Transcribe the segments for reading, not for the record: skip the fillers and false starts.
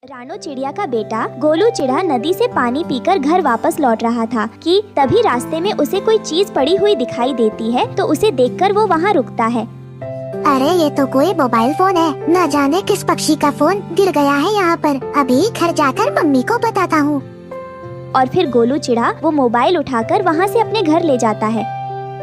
रानो चिड़िया का बेटा गोलू चिड़ा नदी से पानी पीकर घर वापस लौट रहा था कि तभी रास्ते में उसे कोई चीज पड़ी हुई दिखाई देती है तो उसे देखकर वो वहाँ रुकता है। अरे ये तो कोई मोबाइल फोन है, न जाने किस पक्षी का फोन गिर गया है यहाँ पर। अभी घर जाकर मम्मी को बताता हूँ। और फिर गोलू चिड़ा वो मोबाइल उठाकर वहाँ से अपने घर ले जाता है।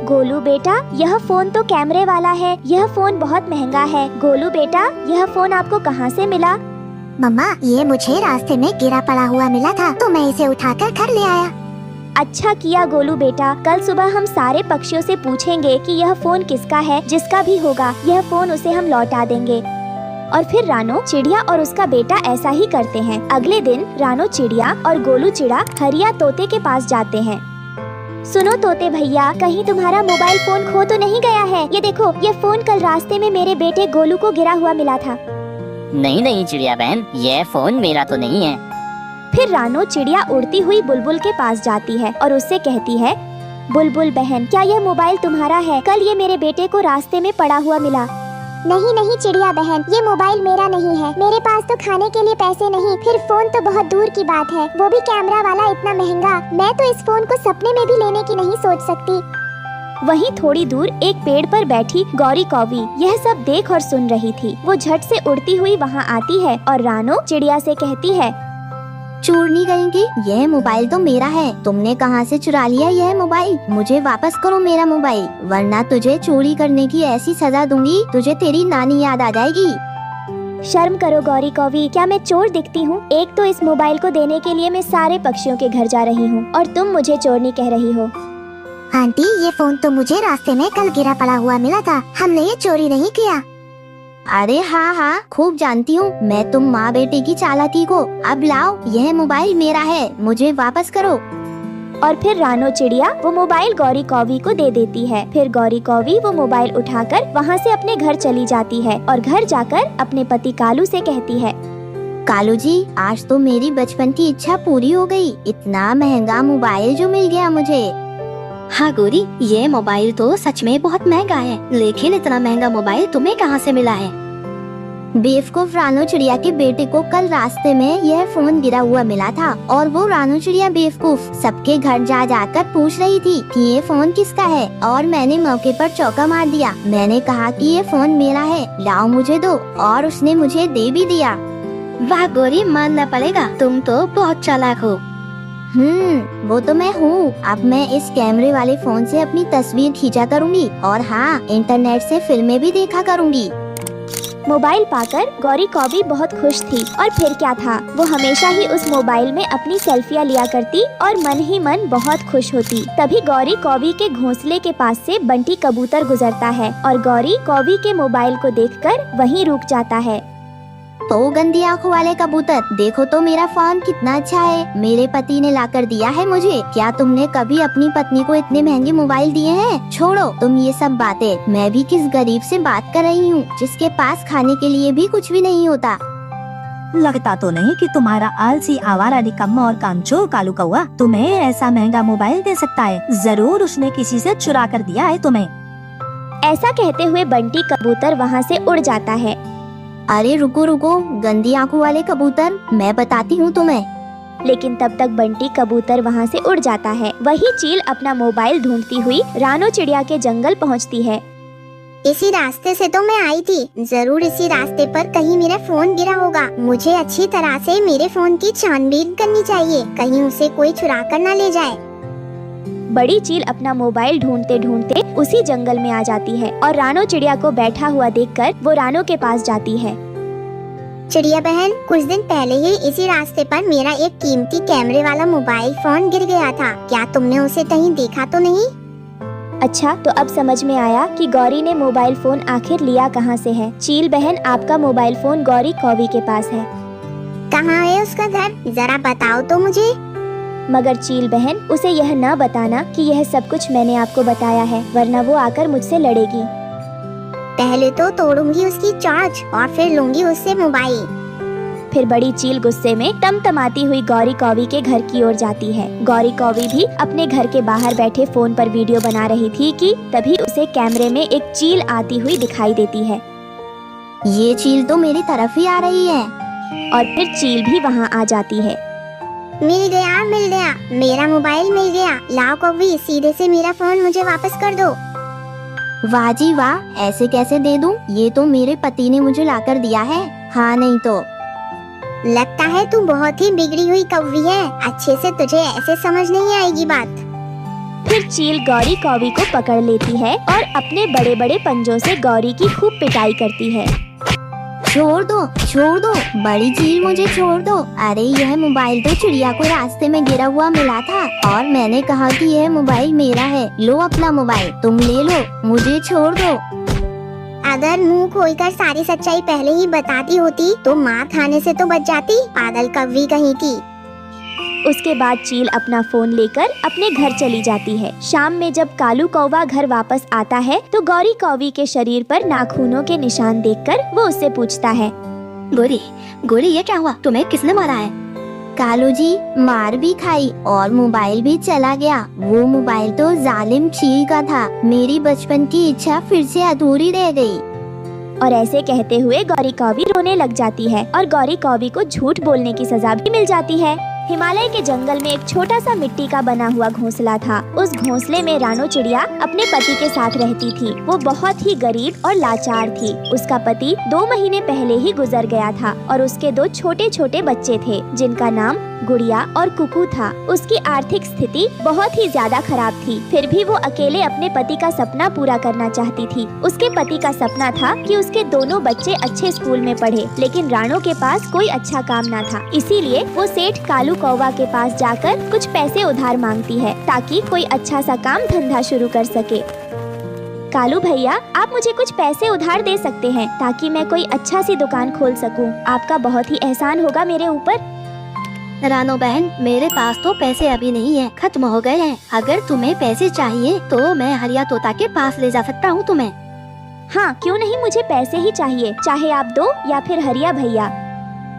गोलू बेटा, यह फोन तो कैमरे वाला है, यह फोन बहुत महंगा है। गोलू बेटा, यह फोन आपको कहाँ से मिला? मम्मा, ये मुझे रास्ते में गिरा पड़ा हुआ मिला था तो मैं इसे उठाकर घर ले आया। अच्छा किया गोलू बेटा, कल सुबह हम सारे पक्षियों से पूछेंगे कि यह फोन किसका है। जिसका भी होगा यह फोन उसे हम लौटा देंगे। और फिर रानो चिड़िया और उसका बेटा ऐसा ही करते हैं। अगले दिन रानो चिड़िया और गोलू चिड़ा हरिया तोते के पास जाते हैं। सुनो तोते भैया, कहीं तुम्हारा मोबाइल फोन खो तो नहीं गया है? ये देखो, ये फोन कल रास्ते में मेरे बेटे गोलू को गिरा हुआ मिला था। नहीं नहीं चिड़िया बहन, यह फोन मेरा तो नहीं है। फिर रानो चिड़िया उड़ती हुई बुलबुल के पास जाती है और उससे कहती है, बुलबुल बहन, क्या यह मोबाइल तुम्हारा है? कल ये मेरे बेटे को रास्ते में पड़ा हुआ मिला। नहीं नहीं चिड़िया बहन, ये मोबाइल मेरा नहीं है। मेरे पास तो खाने के लिए पैसे नहीं, फिर फोन तो बहुत दूर की बात है, वो भी कैमरा वाला इतना महंगा। मैं तो इस फोन को सपने में भी लेने की नहीं सोच सकती। वहीं थोड़ी दूर एक पेड़ पर बैठी गौरी कौवी यह सब देख और सुन रही थी। वो झट से उड़ती हुई वहाँ आती है और रानो चिड़िया से कहती है, चोरनी कहेंगी, यह मोबाइल तो मेरा है। तुमने कहाँ से चुरा लिया यह मोबाइल? मुझे वापस करो मेरा मोबाइल, वरना तुझे चोरी करने की ऐसी सजा दूंगी तुझे तेरी नानी याद आ जाएगी। शर्म करो गौरी कौवी, क्या मैं चोर दिखती हूँ? एक तो इस मोबाइल को देने के लिए मैं सारे पक्षियों के घर जा रही हूँ और तुम मुझे चोरनी कह रही हो। आंटी, ये फोन तो मुझे रास्ते में कल गिरा पड़ा हुआ मिला था, हमने ये चोरी नहीं किया। अरे हाँ हाँ, खूब जानती हूँ मैं तुम माँ बेटे की चालाकी को। अब लाओ, यह मोबाइल मेरा है, मुझे वापस करो। और फिर रानो चिड़िया वो मोबाइल गौरी कौवी को दे देती है। फिर गौरी कौवी वो मोबाइल उठाकर वहाँ से अपने घर चली जाती है और घर जाकर अपने पति कालू से कहती है, कालू जी, आज तो मेरी बचपन की इच्छा पूरी हो गई। इतना महंगा मोबाइल जो मिल गया मुझे। हाँ गोरी, ये मोबाइल तो सच में बहुत महंगा है, लेकिन इतना महंगा मोबाइल तुम्हें कहाँ से मिला है? बेवकूफ रानो चिड़िया के बेटे को कल रास्ते में यह फोन गिरा हुआ मिला था और वो रानो चिड़िया बेवकूफ सबके घर जा जाकर पूछ रही थी कि ये फोन किसका है। और मैंने मौके पर चौका मार दिया। मैंने कहा कि ये फोन मेरा है, लाओ मुझे दो, और उसने मुझे दे भी दिया। वाह गोरी, मानना पड़ेगा, तुम तो बहुत चालाक हो। वो तो मैं हूँ। अब मैं इस कैमरे वाले फोन से अपनी तस्वीर खींचा करूँगी और हाँ, इंटरनेट से फिल्में भी देखा करूँगी। मोबाइल पाकर गौरी कौवी बहुत खुश थी। और फिर क्या था, वो हमेशा ही उस मोबाइल में अपनी सेल्फियाँ लिया करती और मन ही मन बहुत खुश होती। तभी गौरी कौवी के घोंसले के पास से बंटी कबूतर गुजरता है और गौरी कौवी के मोबाइल को देखकर वहीं रुक जाता है। तो गंदी आंखों वाले कबूतर, देखो तो मेरा फोन कितना अच्छा है, मेरे पति ने लाकर दिया है मुझे। क्या तुमने कभी अपनी पत्नी को इतने महंगे मोबाइल दिए हैं? छोड़ो तुम ये सब बातें। मैं भी किस गरीब से बात कर रही हूँ जिसके पास खाने के लिए भी कुछ भी नहीं होता। लगता तो नहीं कि तुम्हारा आलसी आवारा निकम्मा और कामचोर कालू कौआ तुम्हें ऐसा महंगा मोबाइल दे सकता है। जरूर उसने किसी से चुरा कर दिया है तुम्हें। ऐसा कहते हुए बंटी कबूतर वहाँ से उड़ जाता है। अरे रुको रुको, गंदी आंखों वाले कबूतर, मैं बताती हूँ तुम्हें। लेकिन तब तक बंटी कबूतर वहाँ से उड़ जाता है। वही चील अपना मोबाइल ढूंढती हुई रानो चिड़िया के जंगल पहुँचती है। इसी रास्ते से तो मैं आई थी, जरूर इसी रास्ते पर कहीं मेरा फोन गिरा होगा। मुझे अच्छी तरह से मेरे फोन की छानबीन करनी चाहिए, कहीं उसे कोई चुरा कर न ले जाए। बड़ी चील अपना मोबाइल ढूंढते ढूंढते उसी जंगल में आ जाती है और रानो चिड़िया को बैठा हुआ देखकर वो रानो के पास जाती है। चिड़िया बहन, कुछ दिन पहले ही इसी रास्ते पर मेरा एक कीमती कैमरे वाला मोबाइल फोन गिर गया था। क्या तुमने उसे कहीं देखा तो नहीं? अच्छा, तो अब समझ में आया कि गौरी ने मोबाइल फोन आखिर लिया कहाँ से है। चील बहन, आपका मोबाइल फोन गौरी कौवी के पास है। कहाँ है उसका घर, जरा बताओ तो मुझे। मगर चील बहन, उसे यह न बताना कि यह सब कुछ मैंने आपको बताया है, वरना वो आकर मुझसे लड़ेगी। पहले तो तोड़ूंगी उसकी चोंच और फिर लूंगी उससे मोबाइल। फिर बड़ी चील गुस्से में तमतमाती हुई गौरी कौवी के घर की ओर जाती है। गौरी कौवी भी अपने घर के बाहर बैठे फोन पर वीडियो बना रही थी कि तभी उसे कैमरे में एक चील आती हुई दिखाई देती है। ये चील तो मेरी तरफ ही आ रही है। और फिर चील भी वहाँ आ जाती है। मिल गया, मेरा मोबाइल मिल गया। लाओ कौवी, सीधे से मेरा फोन मुझे वापस कर दो। वाह जी वाह, ऐसे कैसे दे दूं? ये तो मेरे पति ने मुझे लाकर दिया है। हाँ नहीं तो। लगता है तू बहुत ही बिगड़ी हुई कौवी है। अच्छे से तुझे ऐसे समझ नहीं आएगी बात। फिर चील गौरी कौवी को पकड़ लेती है और अपने बड़े बड़े पंजों से गौरी की खूब पिटाई करती है। छोड़ दो, बड़ी चील मुझे छोड़ दो। अरे यह मोबाइल तो चिड़िया को रास्ते में गिरा हुआ मिला था और मैंने कहा कि यह मोबाइल मेरा है। लो अपना मोबाइल, तुम ले लो, मुझे छोड़ दो। अगर मुंह खोलकर सारी सच्चाई पहले ही बताती होती तो मार खाने से तो बच जाती। पागल कौवी कहीं की। उसके बाद चील अपना फोन लेकर अपने घर चली जाती है। शाम में जब कालू कौवा घर वापस आता है तो गौरी कौवी के शरीर पर नाखूनों के निशान देखकर वो उससे पूछता है, गोरी ये क्या हुआ? तुम्हें किसने मारा है? कालू जी, मार भी खाई और मोबाइल भी चला गया। वो मोबाइल तो जालिम चील का था। मेरी बचपन की इच्छा फिर से अधूरी रह गई। और ऐसे कहते हुए गौरी कौवी रोने लग जाती है और गौरी कौवी को झूठ बोलने की सजा भी मिल जाती है। हिमालय के जंगल में एक छोटा सा मिट्टी का बना हुआ घोंसला था। उस घोंसले में रानो चिड़िया अपने पति के साथ रहती थी। वो बहुत ही गरीब और लाचार थी। उसका पति 2 महीने पहले ही गुजर गया था और उसके 2 छोटे छोटे बच्चे थे जिनका नाम गुड़िया और कुकू था। उसकी आर्थिक स्थिति बहुत ही ज्यादा खराब थी। फिर भी वो अकेले अपने पति का सपना पूरा करना चाहती थी। उसके पति का सपना था कि उसके दोनों बच्चे अच्छे स्कूल में पढ़े, लेकिन रानो के पास कोई अच्छा काम ना था। इसीलिए वो सेठ कालू कौवा के पास जाकर कुछ पैसे उधार मांगती है ताकि कोई अच्छा सा काम धंधा शुरू कर सके। कालू भैया, आप मुझे कुछ पैसे उधार दे सकते हैं ताकि मैं कोई अच्छा सी दुकान खोल सकूं। आपका बहुत ही एहसान होगा मेरे ऊपर। रानो बहन, मेरे पास तो पैसे अभी नहीं है, खत्म हो गए हैं। अगर तुम्हें पैसे चाहिए तो मैं हरिया तोता के पास ले जा सकता हूँ तुम्हें। हाँ, क्यों नहीं, मुझे पैसे ही चाहिए, चाहे आप दो या फिर हरिया भैया।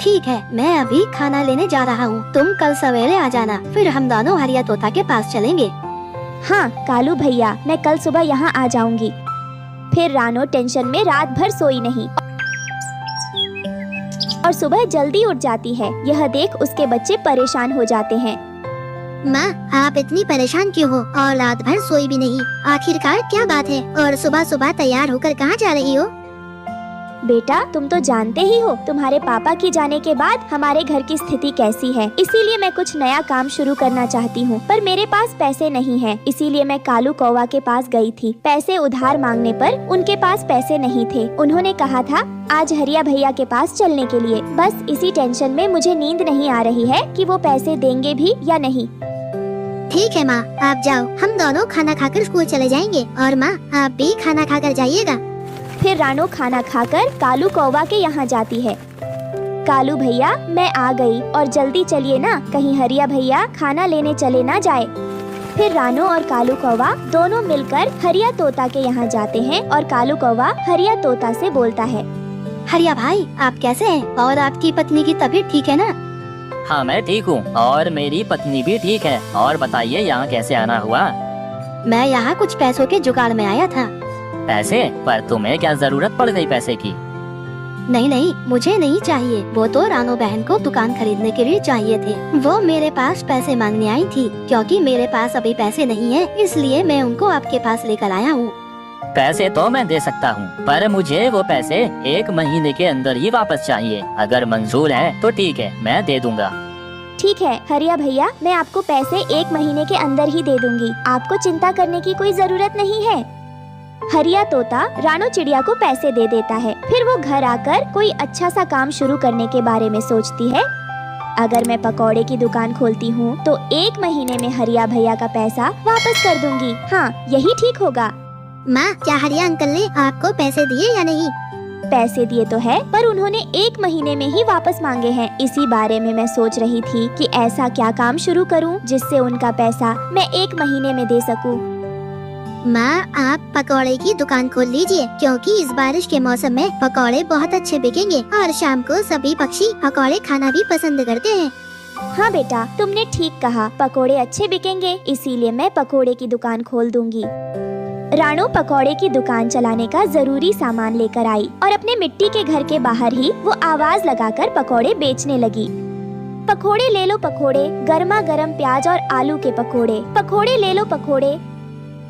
ठीक है, मैं अभी खाना लेने जा रहा हूँ। तुम कल सवेरे आ जाना, फिर हम दोनों हरिया तोता के पास चलेंगे। हाँ कालू भैया, मैं कल सुबह यहाँ आ जाऊंगी। फिर रानो टेंशन में रात भर सोई नहीं और सुबह जल्दी उठ जाती है। यह देख उसके बच्चे परेशान हो जाते हैं। माँ, आप इतनी परेशान क्यों हो और रात भर सोई भी नहीं? आखिरकार क्या बात है? और सुबह सुबह तैयार होकर कहाँ जा रही हो? बेटा, तुम तो जानते ही हो तुम्हारे पापा की जाने के बाद हमारे घर की स्थिति कैसी है। इसीलिए मैं कुछ नया काम शुरू करना चाहती हूँ, पर मेरे पास पैसे नहीं हैं। इसीलिए मैं कालू कौवा के पास गई थी। पैसे उधार मांगने पर उनके पास पैसे नहीं थे। उन्होंने कहा था आज हरिया भैया के पास चलने के लिए। बस इसी टेंशन में मुझे नींद नहीं आ रही है कि वो पैसे देंगे भी या नहीं। ठीक है माँ, आप जाओ, हम दोनों खाना खाकर स्कूल चले जाएंगे। और माँ, आप भी खाना खाकर जाइएगा। फिर रानो खाना खाकर कालू कौवा के यहाँ जाती है। कालू भैया, मैं आ गई और जल्दी चलिए ना, कहीं हरिया भैया खाना लेने चले ना जाए। फिर रानो और कालू कौवा दोनों मिलकर हरिया तोता के यहाँ जाते हैं और कालू कौवा हरिया तोता से बोलता है, हरिया भाई, आप कैसे हैं? और आपकी पत्नी की तबीयत ठीक है ना? हाँ मैं ठीक हूँ और मेरी पत्नी भी ठीक है। और बताइए यहाँ कैसे आना हुआ? मैं यहाँ कुछ पैसों के जुगाड़ में आया था। पैसे? पर तुम्हें क्या जरूरत पड़ गई पैसे की? नहीं, मुझे नहीं चाहिए। वो तो रानो बहन को दुकान खरीदने के लिए चाहिए थे। वो मेरे पास पैसे मांगने आई थी। क्योंकि मेरे पास अभी पैसे नहीं है, इसलिए मैं उनको आपके पास लेकर आया हूँ। पैसे तो मैं दे सकता हूँ, पर मुझे वो पैसे 1 महीने के अंदर ही वापस चाहिए। अगर मंजूर है तो ठीक है, मैं दे दूंगा। ठीक है हरिया भैया, मैं आपको पैसे 1 महीने के अंदर ही दे दूंगी। आपको चिंता करने की कोई जरूरत नहीं है। हरिया तोता रानो चिड़िया को पैसे दे देता है। फिर वो घर आकर कोई अच्छा सा काम शुरू करने के बारे में सोचती है। अगर मैं पकौड़े की दुकान खोलती हूँ तो 1 महीने में हरिया भैया का पैसा वापस कर दूंगी। हाँ, यही ठीक होगा। माँ, क्या हरिया अंकल ने आपको पैसे दिए या नहीं? पैसे दिए तो है, पर उन्होंने 1 महीने में ही वापस मांगे हैं। इसी बारे में मैं सोच रही थी कि ऐसा क्या काम शुरू करूं जिससे उनका पैसा मैं 1 महीने में दे सकूं। माँ, आप पकौड़े की दुकान खोल लीजिए, क्योंकि इस बारिश के मौसम में पकौड़े बहुत अच्छे बिकेंगे और शाम को सभी पक्षी पकौड़े खाना भी पसंद करते हैं। हाँ बेटा, तुमने ठीक कहा, पकोड़े अच्छे बिकेंगे, इसीलिए मैं पकोड़े की दुकान खोल दूंगी। रानो पकौड़े की दुकान चलाने का जरूरी सामान लेकर आई और अपने मिट्टी के घर के बाहर ही वो आवाज लगाकर पकौड़े बेचने लगी। पकौड़े ले लो पकौड़े, गर्मा गर्म प्याज और आलू के पकौड़े, पकौड़े ले लो पकौड़े।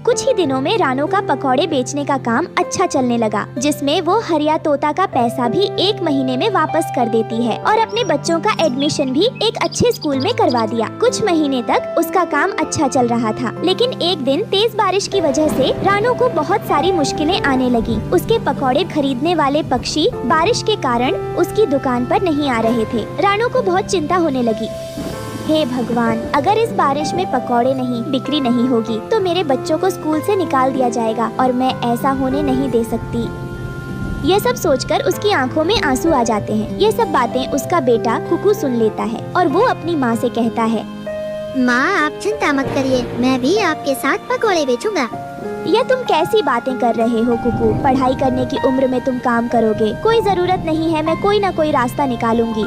कुछ ही दिनों में रानो का पकौड़े बेचने का काम अच्छा चलने लगा, जिसमें वो हरिया तोता का पैसा भी 1 महीने में वापस कर देती है और अपने बच्चों का एडमिशन भी एक अच्छे स्कूल में करवा दिया। कुछ महीने तक उसका काम अच्छा चल रहा था, लेकिन एक दिन तेज बारिश की वजह से रानो को बहुत सारी मुश्किलें आने लगी। उसके पकौड़े खरीदने वाले पक्षी बारिश के कारण उसकी दुकान पर नहीं आ रहे थे। रानो को बहुत चिंता होने लगी। हे भगवान, अगर इस बारिश में पकौड़े नहीं बिक्री नहीं होगी तो मेरे बच्चों को स्कूल से निकाल दिया जाएगा और मैं ऐसा होने नहीं दे सकती। ये सब सोचकर उसकी आंखों में आंसू आ जाते हैं। ये सब बातें उसका बेटा कुकू सुन लेता है और वो अपनी माँ से कहता है, माँ आप चिंता मत करिए, मैं भी आपके साथ पकौड़े बेचूंगा। यह तुम कैसी बातें कर रहे हो कुकू? पढ़ाई करने की उम्र में तुम काम करोगे? कोई जरूरत नहीं है, मैं कोई न कोई रास्ता निकालूंगी।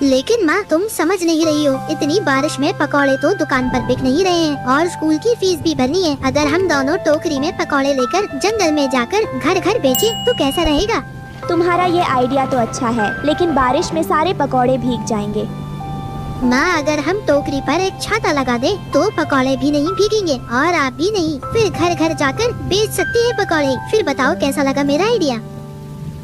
लेकिन माँ तुम समझ नहीं रही हो, इतनी बारिश में पकौड़े तो दुकान पर बिक नहीं रहे हैं और स्कूल की फीस भी भरनी है। अगर हम दोनों टोकरी में पकौड़े लेकर जंगल में जाकर घर घर बेचे तो कैसा रहेगा? तुम्हारा ये आइडिया तो अच्छा है, लेकिन बारिश में सारे पकौड़े भीग जाएंगे। माँ अगर हम टोकरी पर एक छाता लगा दे तो पकौड़े भी नहीं भीगेंगे और आप भी नहीं। फिर घर घर जाकर बेच सकती है पकौड़े। फिर बताओ कैसा लगा मेरा आइडिया?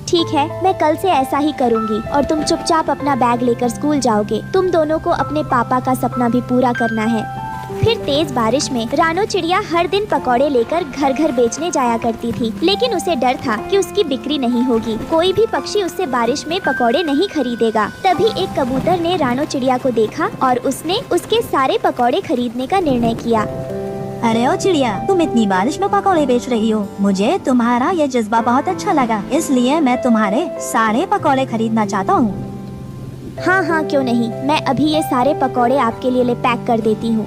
ठीक है, मैं कल से ऐसा ही करूंगी और तुम चुपचाप अपना बैग लेकर स्कूल जाओगे। तुम दोनों को अपने पापा का सपना भी पूरा करना है। फिर तेज बारिश में रानो चिड़िया हर दिन पकौड़े लेकर घर घर बेचने जाया करती थी, लेकिन उसे डर था कि उसकी बिक्री नहीं होगी। कोई भी पक्षी उससे बारिश में पकौड़े नहीं खरीदेगा। तभी एक कबूतर ने रानो चिड़िया को देखा और उसने उसके सारे पकौड़े खरीदने का निर्णय किया। अरे ओ चिड़िया, तुम इतनी बारिश में पकौड़े बेच रही हो। मुझे तुम्हारा ये जज्बा बहुत अच्छा लगा, इसलिए मैं तुम्हारे सारे पकौड़े खरीदना चाहता हूँ। हाँ हाँ क्यों नहीं, मैं अभी ये सारे पकौड़े आपके लिए पैक कर देती हूँ।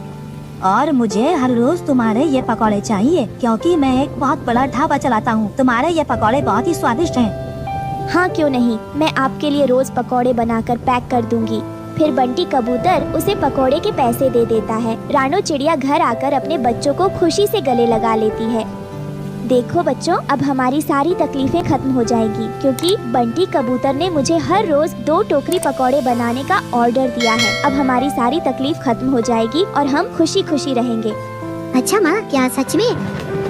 और मुझे हर रोज तुम्हारे ये पकौड़े चाहिए, क्योंकि मैं एक बहुत बड़ा ढाबा चलाता हूँ। तुम्हारे ये पकौड़े बहुत ही स्वादिष्ट हैं। हाँ क्यों नहीं, मैं आपके लिए रोज पकौड़े बनाकर पैक कर दूंगी। फिर बंटी कबूतर उसे पकौड़े के पैसे दे देता है। रानो चिड़िया घर आकर अपने बच्चों को खुशी से गले लगा लेती है। देखो बच्चों, अब हमारी सारी तकलीफें खत्म हो जाएगी, क्योंकि बंटी कबूतर ने मुझे हर रोज 2 टोकरी पकौड़े बनाने का ऑर्डर दिया है। अब हमारी सारी तकलीफ खत्म हो जाएगी और हम खुशी खुशी रहेंगे। अच्छा माँ, क्या सच में?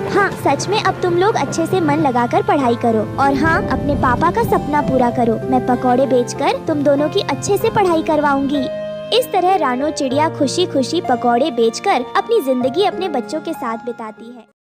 हाँ सच में। अब तुम लोग अच्छे से मन लगाकर पढ़ाई करो और हाँ, अपने पापा का सपना पूरा करो। मैं पकौड़े बेचकर तुम दोनों की अच्छे से पढ़ाई करवाऊंगी। इस तरह रानो चिड़िया खुशी खुशी पकौड़े बेचकर अपनी जिंदगी अपने बच्चों के साथ बिताती है।